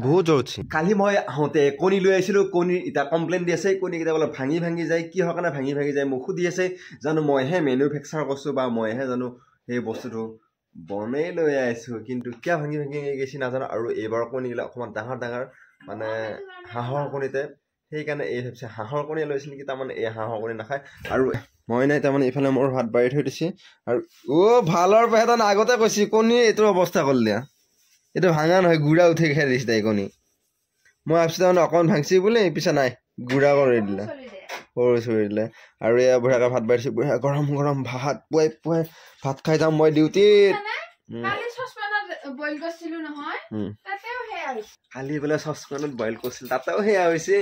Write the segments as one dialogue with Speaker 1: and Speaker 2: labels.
Speaker 1: বহুত জ্বৰ উঠি কালি মই আহোঁতে কণী লৈ আহিছিলোঁ কণী এতিয়া কমপ্লেইন দি আছে কণীকেইটা অলপ ভাঙি যায় কি হয় কাৰণে ভাঙি যায় মোক সুধি আছে জানো মইহে মেনুফেকচাৰ কৰিছোঁ বা মইহে জানো সেই বস্তুটো বনাই লৈ আহিছোঁ কিন্তু কিয় ভাঙি গৈছে নাজানো আৰু এইবাৰ কণীবিলাক অকণমান ডাঙৰ মানে হাঁহৰ কণীতে সেইকাৰণে এই ভাবিছে হাঁহৰ কণী লৈছে নেকি তাৰমানে এই হাঁহৰ কণী নাখায় আৰু মই নাই তাৰমানে এইফালে মোৰ ভাত বাঢ়ি থৈ দিছে আৰু ভালৰ পেহেতান আগতে কৈছে কণী এইটো অৱস্থা কৰিলে এইটো ভাঙা নহয় গুড়া উঠি খাই দিছে তাই কণী মই ভাবিছোঁ তাৰমানে অকণমান ভাঙছি বোলে পিছে নাই গুড়া কৰি দিলে সৰু চৰি দিলে আৰু এয়া বুঢ়াকে ভাত বাঢ়িছে বুঢ়া গৰম ভাত পুৱাই ভাত খাই যাম মই ডিউটিত কালি বোলে চচপেনত বইল কৰিছিল তাতেও সেয়া হৈছে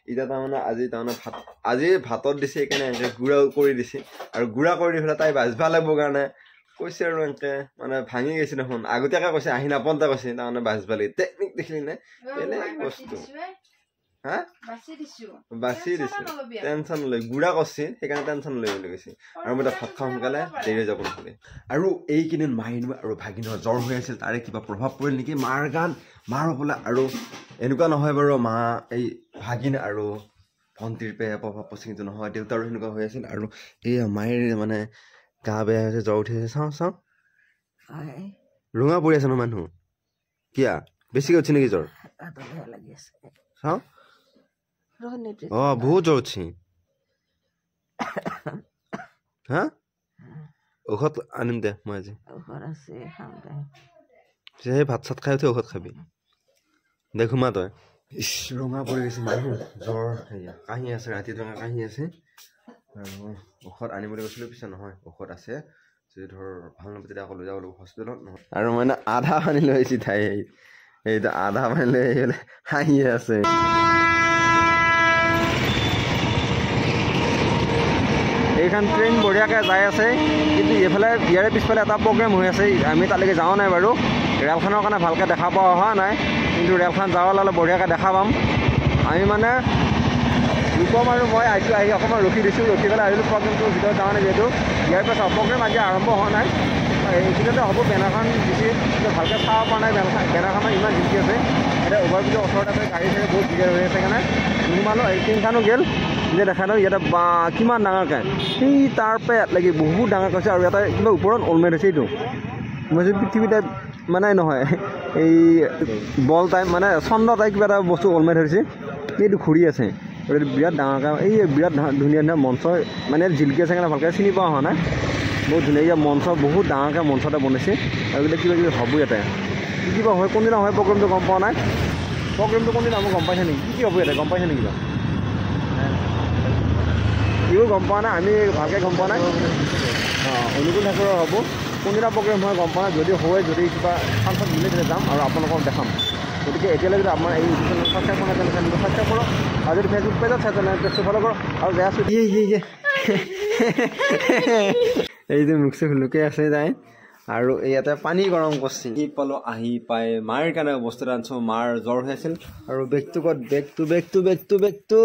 Speaker 1: এতিয়া তাৰমানে আজি ভাতত দিছে সেইকাৰণে এনেকে গুড়া কৰি দিছে আৰু গুড়া কৰি দি পেলাই তাই ভাজবা লাগিব কাৰণে কৈছে আৰু এনেকে মানে ভাঙি গৈছে দেখোন আগতীয়াকে কৈছে আহি নাপনতে কৈছে তাৰমানে ভাজবা লাগিব টেকনিক দেখিলি নে বেলেগ বস্তু হা বাচি দিছে টেনশ্যন লৈ গুড়া কৰিছে সেইকাৰণে টেনশ্যন লৈ বুলি কৈছে আৰু মই ভাত খাওঁ সোনকালে দেৰি হৈ যাব নহ'লে আৰু এইকেইদিন মাইনু আৰু ভাগিনৰ জ্বৰ হৈ আছিল তাৰে কিবা প্ৰভাৱ পৰিল নেকি মাৰ গান মাৰ বোলে আৰু এনেকুৱা নহয় বাৰু মা এই ভাগিন আৰু ভণ্টিৰ প্ৰভাৱ পৰিছে কিন্তু নহয় দেউতাৰো সেনেকুৱা হৈ আছিল আৰু এই মায়েৰ মানে গা বেয়া হৈছে জ্বৰ উঠি আছে চাওঁ ৰঙা পৰি আছে ন মানুহ কিয়া বেছিকৈ উঠি নেকি জ্বৰ চাওঁ বহুত জ্বৰ উঠি হা ঔষধ আনিম দে মই আজি সেই ভাত চাত খাই উঠি ঔষধ খাবি দে ঘুমা তই ৰঙা পৰি গৈছে মানুহ জ্বৰ সেয়া কাহি আছে ৰাতি টঙা কাহি আছে আৰু ঔষধ আনিবলৈ গৈছিলোঁ পিছে নহয় ঔষধ আছে যদি ধৰ ভাল নাপায় তেতিয়া আকৌ লৈ যাব লাগিব হস্পিটেলত নহয় আৰু মানে আধা পানী লৈ আহিছে তাই এইটো আধা পানী লৈ আহি পেলাই হাঁহি আছে এইখন ট্ৰেইন বঢ়িয়াকৈ যাই আছে কিন্তু এইফালে ইয়াৰে পিছফালে এটা প্ৰগ্ৰেম হৈ আছে আমি তালৈকে যাওঁ নাই বাৰু ৰেলখনৰ কাৰণে ভালকৈ দেখা পোৱা অহা নাই কিন্তু ৰেলখন যাব ল'লে বঢ়িয়াকৈ দেখা পাম আমি মানে ৰূপম আৰু মই আহি অকণমান ৰখি দিছোঁ ৰখি পেলাই আহিলোঁ প্ৰগ্ৰেমটোৰ ভিতৰত যাওঁ নাই যিহেতু ইয়াৰ পাছত প্ৰগ্ৰেম আজি আৰম্ভ হোৱা নাই এইখিনিতে হ'ব বেনাৰখন দিছে কিন্তু ভালকৈ চাব পৰা নাই বেনাৰখন ইমান জিকি আছে এতিয়া অভাৰব্ৰিজৰ ওচৰত আছে গাড়ী চাড়ী বহুত ভিৰ হৈ আছে কাৰণে নোমালোঁ ট্ৰেইনখনো গ'ল যে দেখা নাই ইয়াতে বা কিমান ডাঙৰকৈ সেই তাৰ পৰা ইয়াত লাগি বহুত ডাঙৰকৈ আছে আৰু এটা কিবা ওপৰত ওলমাই থৈছে এইটো মই যদি পৃথিৱী টাইপ মানে নহয় এই বল টাইপ মানে চন্দ্ৰ টাইপ কিবা এটা বস্তু ওলমাই ধৰিছে এইটো ঘূৰি আছে এইটো বিৰাট ডাঙৰকৈ এই বিৰাট ধুনীয়া মঞ্চ মানে জিলকি আছে কাৰণে ভালকৈ চিনি পোৱা হোৱা নাই বহুত ধুনীয়া মঞ্চ বহুত ডাঙৰকৈ মঞ্চ এটা বনাইছে আৰু এইবিলাক কিবা কিবি হ'ব ইয়াতে কিবা হয় কোনদিনা হয় প্ৰগ্ৰেমটো গম পোৱা নাই প্ৰগ্ৰেমটো কোনদিনা মই গম পাইছে নেকি কি হ'ব ইয়াতে গম পাইছে নেকি কিবা ইও গম পোৱা নাই আমি ভালকৈ গম পোৱা নাই অনুকূল ঠাকুৰৰ হ'ব কোনদিনা প্ৰগ্ৰেম হয় গম পোৱা নাই যদি হয় যদি কিবা ফাংচন মিলি তেতিয়া যাম আৰু আপোনালোকক দেখাম গতিকে এতিয়ালৈ যদি আপোনাৰ এই ইউটিউব চেনেল ছাবস্ক্ৰাইব কৰা নাই চেনেলটো ছাবস্ক্ৰাইব কৰক আৰু যদি ফেচবুক পেজত চাই চেনেল পেজটো ফ'ল' কৰক আৰু বেয়া আছোঁ এইটো মুখছে লুকাই আছে তাই আৰু ইয়াতে পানী গৰম কৰিছে কি পালোঁ আহি পাই মাৰ কাৰণে বস্তু এটা আনিছোঁ মাৰ জ্বৰ হৈ আছিল আৰু বেগটো ক'ত বেগটো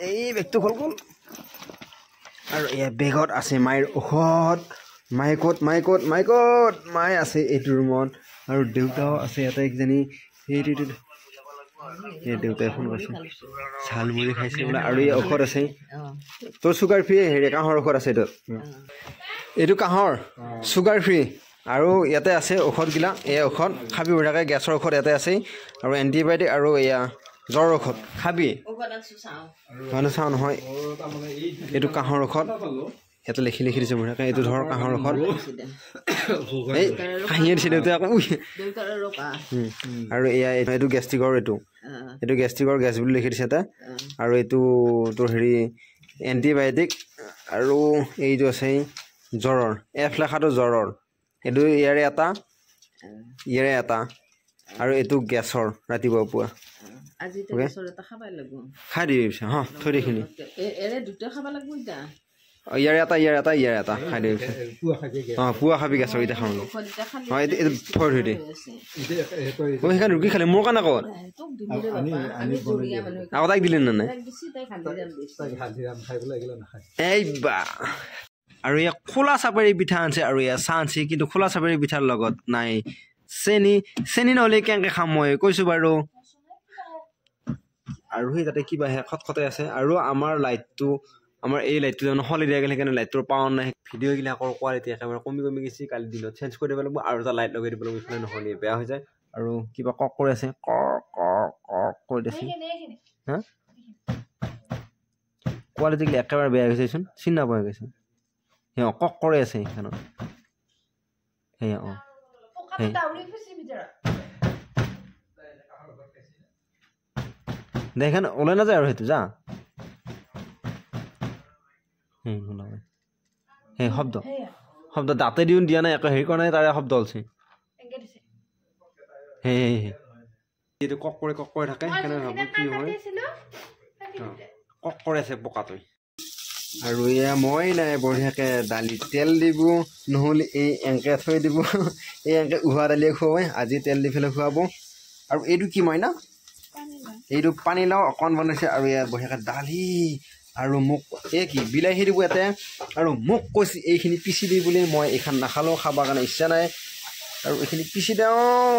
Speaker 1: এই বেগটো খোল আৰু এয়া বেগত আছে মায়েৰ ঔষধ মায়ে আছে এইটো ৰুমত আৰু দেউতাও আছে ইয়াতে একজনী সেইটো দেউতাই ফোন কৰিছে ঝালমুড়ি খাইছে বোলে আৰু এই ঔষধ আছে তোৰ চুগাৰ ফ্ৰী হেৰি কাঁহৰ ঔষধ আছে এইটো কাঁহৰ চুগাৰ ফ্ৰী আৰু ইয়াতে আছে ঔষধগিলা এই ঔষধ খাবি বঢ়িয়াকৈ গেছৰ ঔষধ ইয়াতে আছে আৰু এণ্টিবায়'টিক আৰু এয়া জ্বৰ ঔষধ খাবি চাওঁ নহয় এইটো কাঁহৰ ঔষধ ইয়াতে লিখি দিছে বঢ়িয়াকৈ এইটো ধৰ কাঁহৰ ঔষধ এই কাঁহিয়ে দিছে দেউতাই আকৌ আৰু এয়া এইটো গেষ্ট্ৰিকৰ এইটো গেষ্ট্ৰিকৰ গেছ বুলি লিখি দিছে এটা আৰু এইটো তোৰ হেৰি এণ্টিবায়'টিক আৰু এইটো আছে জ্বৰৰ এফ লেখাটো জ্বৰৰ এইটো ইয়াৰে এটা আৰু এইটো গেছৰ ৰাতিপুৱা পুৱা খাই দিবি পিছে হা থৈ দিখিনি ইয়াৰে এটা খাই দিবি পিছে পুৱা খাবি গেছৰ এতিয়া খাওঁ এইটো থৈ দে মই সেইকাৰণে ৰুকি খালি মোৰ কাৰণে ক'ত আকৌ তাইক দিলি নে নাই এই বা আৰু এয়া খোলা চাপৰি পিঠা আনছে আৰু এয়া চাহ আনছে কিন্তু খোলা চাপৰি পিঠাৰ লগত নাই চেনি নহ'লে কেনেকৈ খাম মই কৈছোঁ বাৰু আৰু সেই তাতে কিবা খটখটাই আছে আৰু আমাৰ লাইটটো আমাৰ এই লাইটটো জানো হলি দিয়া গ'লে সেইকাৰণে লাইটটোৰ পাৱাৰ নাই ভিডিঅ'গিলাকৰ কোৱালিটি একেবাৰে কমি গৈছে কালি দিনত চেঞ্জ কৰি দিব লাগিব আৰু এটা লাইট লগাই দিব লাগিব ইফালে নহ'লে বেয়া হৈ যায় আৰু কিবা কক কৰি আছে কৰি দিছে হা কোৱালিটিগিলা একেবাৰে বেয়া হৈছেচোন চিনি নাপাই গৈছে সেই কক কৰি আছে সেইখনত সেয়া দেখেন ওলাই নাযায় আৰু সেইটো যা সেই শব্দ দাঁতে দিও দিয়া নাই একো হেৰি কৰা নাই তাৰে শব্দ ওলছে এইটো কক কৰি থাকে সেইকাৰণে ভাবো কি হয় কক কৰি আছে পকাটো আৰু এয়া মই নাই বঢ়িয়াকে দালি তেল দিব নহ'লে এই এংকে থৈ দিব এই এংকে উহোৱা দালিয়ে খুৱাই আজি তেল দি পেলাই খুৱাব আৰু এইটো কি মই না এইটো পানীলাও অকণ বনাইছে আৰু ইয়াত বঢ়িয়াকে দালি আৰু মোক এই কি বিলাহী দিব ইয়াতে আৰু মোক কৈছে এইখিনি পিচি দি বুলি মই এইখন নাখালেও খাবৰ কাৰণে ইচ্ছা নাই আৰু এইখিনি পিচি দিওঁ